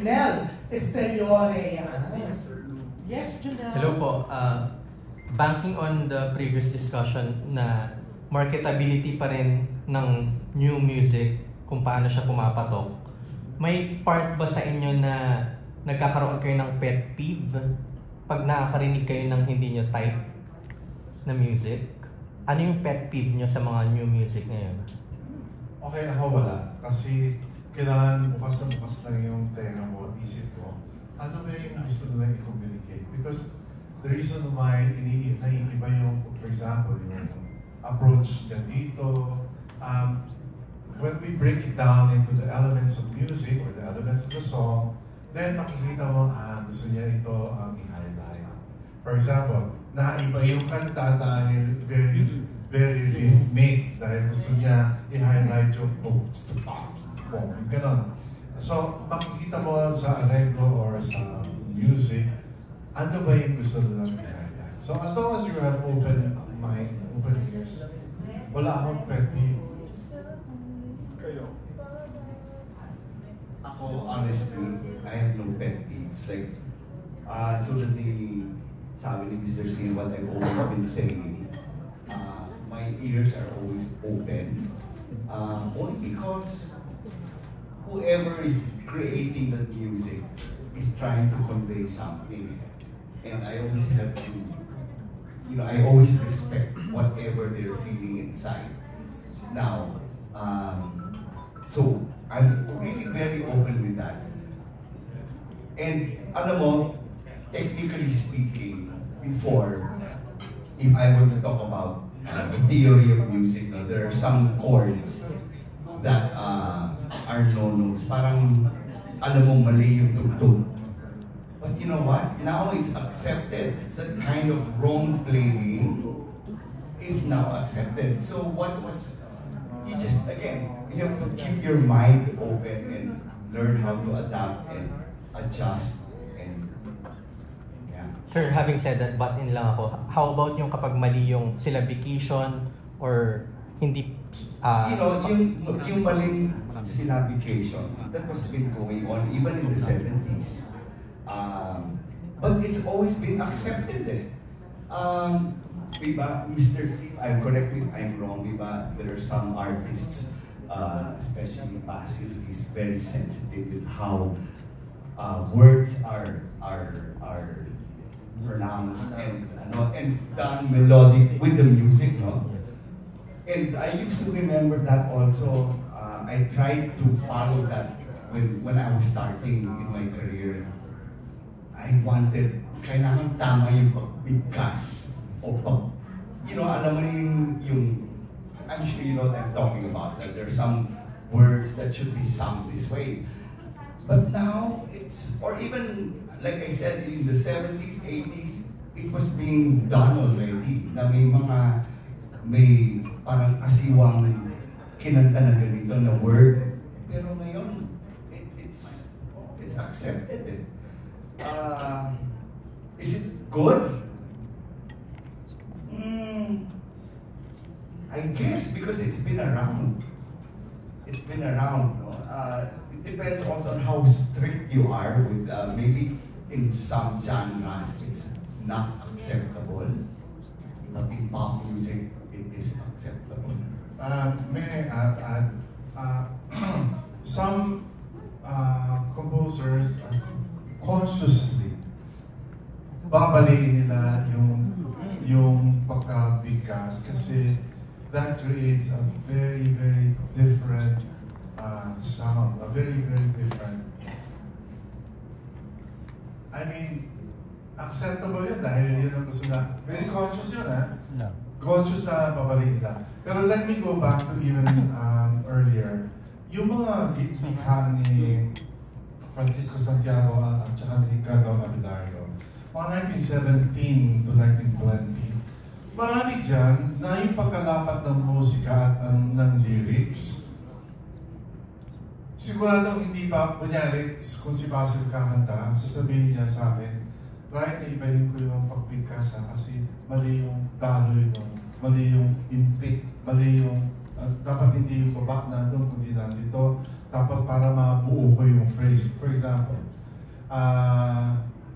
Nel Esteriore. Yes, Junel. Hello po. Banking on the previous discussion na marketability pa rin ng new music kung paano siya pumapatok, may part ba sa inyo na nagkakaroon kayo ng pet peeve pag nakakarinig kayo ng hindi nyo type na music? Ano yung pet peeve nyo sa mga new music ngayon? Okay, ako wala. Kasi kailangan bukas na bukas lang yung tenga mo, isip mo. Ano ba yung gusto nila i-communicate? Because the reason why naiiba yung, for example, yung approach niya dito, when we break it down into the elements of music or the elements of the song, then makikita mo, gusto niya ito i-highlight. For example, naiba yung kanta dahil very rhythmic dahil gusto niya i-highlight yung boom, ganon. So, makikita mo sa arreglo or sa music, ano ba yung gusto nilang i-highlight. So, as long as you have open mind, open ears, wala akong pet peeve. Kayo? Ako, honestly, I have no pet peeves. Like, tulad ni sabi ni Mr. C, what I've always been saying, my ears are always open. Only because whoever is creating the music is trying to convey something. And I always have to, I always respect whatever they're feeling inside. Now, so I'm really very open with that. And alam mo, technically speaking, before, if I were to talk about the theory of music, there are some chords that are no-nos. Parang, alam mo, mali yung tugtog. But you know what? Now it's accepted. That kind of wrong playing is now accepted. So what was, you just, again, you have to keep your mind open and learn how to adapt and adjust. And, yeah. Sir, having said that, butt-in lang ako. How about yung kapag mali yung syllabication or hindi yung maling syllabication, that was been going on even in the 70s. But it's always been accepted eh. Diba, Mr. C, I'm correct if I'm wrong, diba, there are some artists, especially Basil, is very sensitive with how words are pronounced and done melodic with the music, no? And I used to remember that also. I tried to follow that when I was starting in my career. I wanted, kailangan tama yung pagbigkas o pag, alam mo yung I'm sure you know what I'm talking about, that there are some words that should be sung this way. But now, or even, like I said, in the 70s, 80s, it was being done already, na may parang asiwang kinanta na ganito na word. Pero ngayon, it's accepted eh. Is it good? I guess because it's been around. It's been around. No? It depends also on how strict you are with maybe in some genres it's not acceptable. But in pop music, it is acceptable. May I add, some composers consciously babaliin nila yung pagkabigkas kasi that creates a very, very different sound, a very, very different. I mean, acceptable yun dahil yun ang gusto na. Very conscious yun, ha? No. Conscious na babaliin nila. Pero let me go back to even earlier. Yung mga likha ni Francisco Santiago at saka ni Gagaw Abelardo, mga 1917 to 1920, marami dyan na yung pagkalapat ng musika at ng lyrics. Siguradong hindi pa, kunyari, kung si Basil kakanta, sasabihin niya sa akin, Ryan, naibahin ko yung pagbigkas kasi mali yung daloy nun, mali yung inpit, mali yung, dapat hindi yung baba na doon, kundi nandito, Dapat para mabuo ko yung phrase. For example,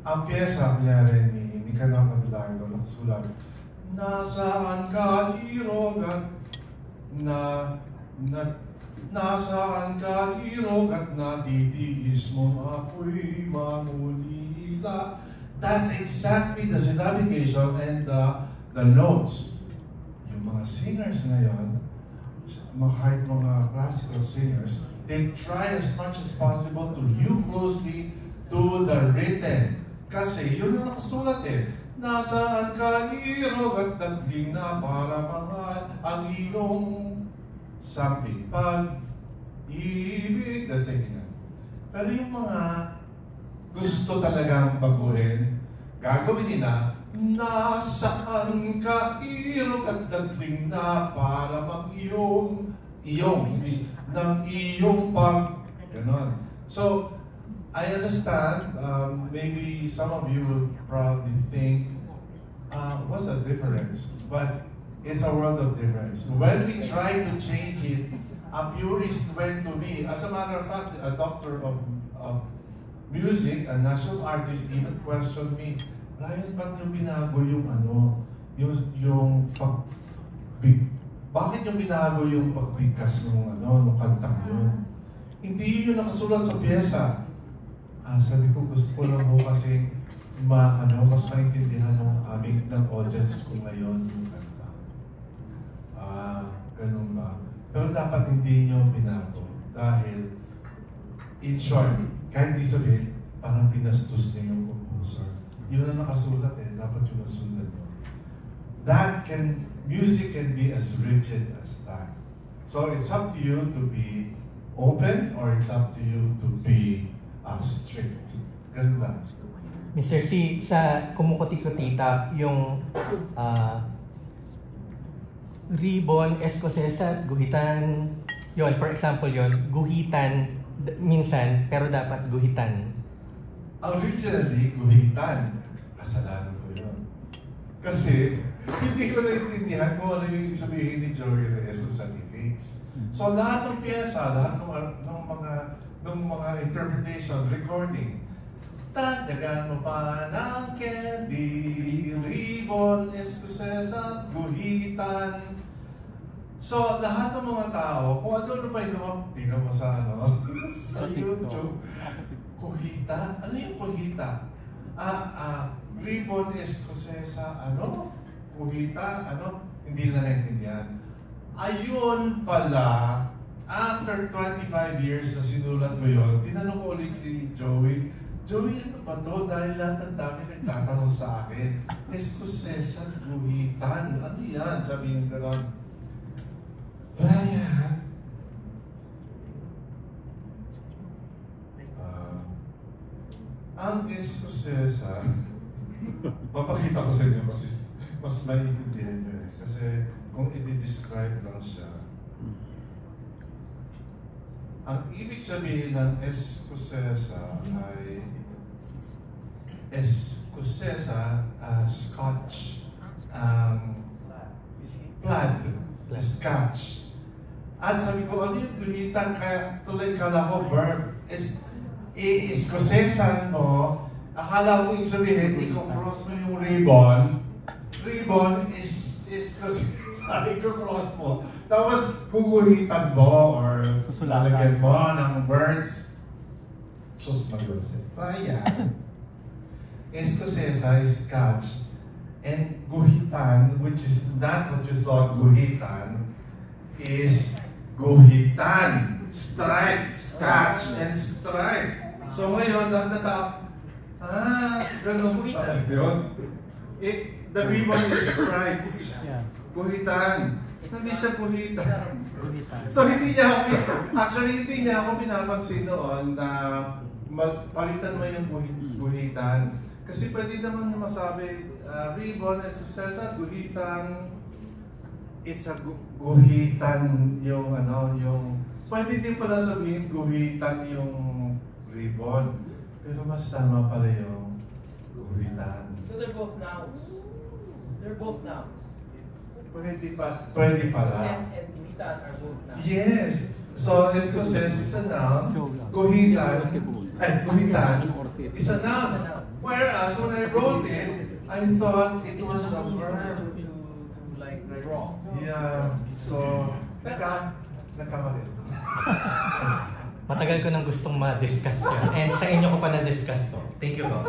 ang pyesa, kunyari, ni Canang Abelardo, nakasulat, nasaan ka, irogat, nasaan ka, irogat, natitiis mo, ako'y mamulila. That's exactly the syllabication and the notes. Yung mga singers ngayon, kahit mga classical singers, they try as much as possible to hew closely to the written. Kasi yun ang nakasulat eh. Nasaan ka, irog at dagling na para mahal ang iyong something. Pag-ibig, that's it. Pero yung mga gusto talagang baguhin, gagawin nila, nasaan ka, irog at dagling na para mag-iyong, hindi, ng iyong ganon. So, I understand, maybe some of you will probably think, what's the difference? But it's a world of difference. When we try to change it, a purist went to me. As a matter of fact, a doctor of music, a national artist, even questioned me, Ryan, ba't nyo binago yung yung bakit nyo binago yung pagbigkas ng nung kantang yun? Hindi yun nakasulat sa pyesa. Sabi ko, gusto ko lang po kasi mas maintindihan ng audience ko ngayon yung kanta. Ganun ba? Pero dapat hindi nyo binago. Dahil, in short, kahit di sabihin, parang pinastos niyo yung composer. Yun ang nakasulat eh, dapat yun nasundan nyo. Music can be as rigid as that. So it's up to you to be open or it's up to you to be strict. Ganun ba? Mr. C, sa kumukuti-kutita, yung ribbon, escocesa, guhitan, yon, for example yon, guhitan minsan, pero dapat guhitan. Originally, guhitan. Kasalanan ko yun. Kasi, hindi ko naintindihan kung ano yung sabihin ni Joey Reyes sa lyrics. So lahat ng pyesa, lahat ng mga interpretation, recording, tagdagan mo pa ng candy, ribbon, escocesa, guhitan. So lahat ng mga tao, kung ano pa yung tingnan mo sa sa YouTube, guhita? Ano yung guhita? Ribbon, escocesa, guhita, hindi na naintindihan. Ayun pala, after 25 years na sinulat ko yun, tinanong ko ulit si Joey, ano ba to? Dahil lahat ng dami nagtatanong sa akin, escocesa, guhitan, ano yan? Sabi niya gano'n, Ryan, ang escocesa, mapakita ko sa inyo kasi mas maiintindihan nyo eh. Kasi kung i-describe lang siya, ang ibig sabihin ng escocesa ay Scotch, plaid, Scotch. At sabi ko, ano yung guhitan? Kaya tuloy kala ko verb. Escocesan mo, akala ko yung sabihin, i-cross mo yung ribbon. Ribbon is escocesa, i-cross mo. Tapos guguhitan mo or lalagyan mo ng words. Sus mag-usip. Ayan. Escocesa is Scotch. And guhitan, which is not what you thought guhitan, is guhitan. Stripe, Scotch, and stripe. So ngayon, ganun pa yun. The ribbon is striped. Guhitan. Hindi siya guhitan. So hindi niya ako pinapansin noon na palitan mo yung guhitan. Kasi pwede naman masabi, ribbon, escocesa, guhitan. It's a guhitan yung pwede din pala sabihin guhitan yung ribbon. Pero mas tama pala yung guhitan. So they're both nouns. They're both nouns. Pwede pala. Success and guhitan are both nouns. Yes. So, escocés is a noun. Guhitan is a noun. Whereas when I wrote it, I thought it was a verb. To like draw. Yeah. So, nagkamali. Matagal ko nang gustong ma-discuss yan. And sa inyo ko pa na-discuss to. Thank you, Doc.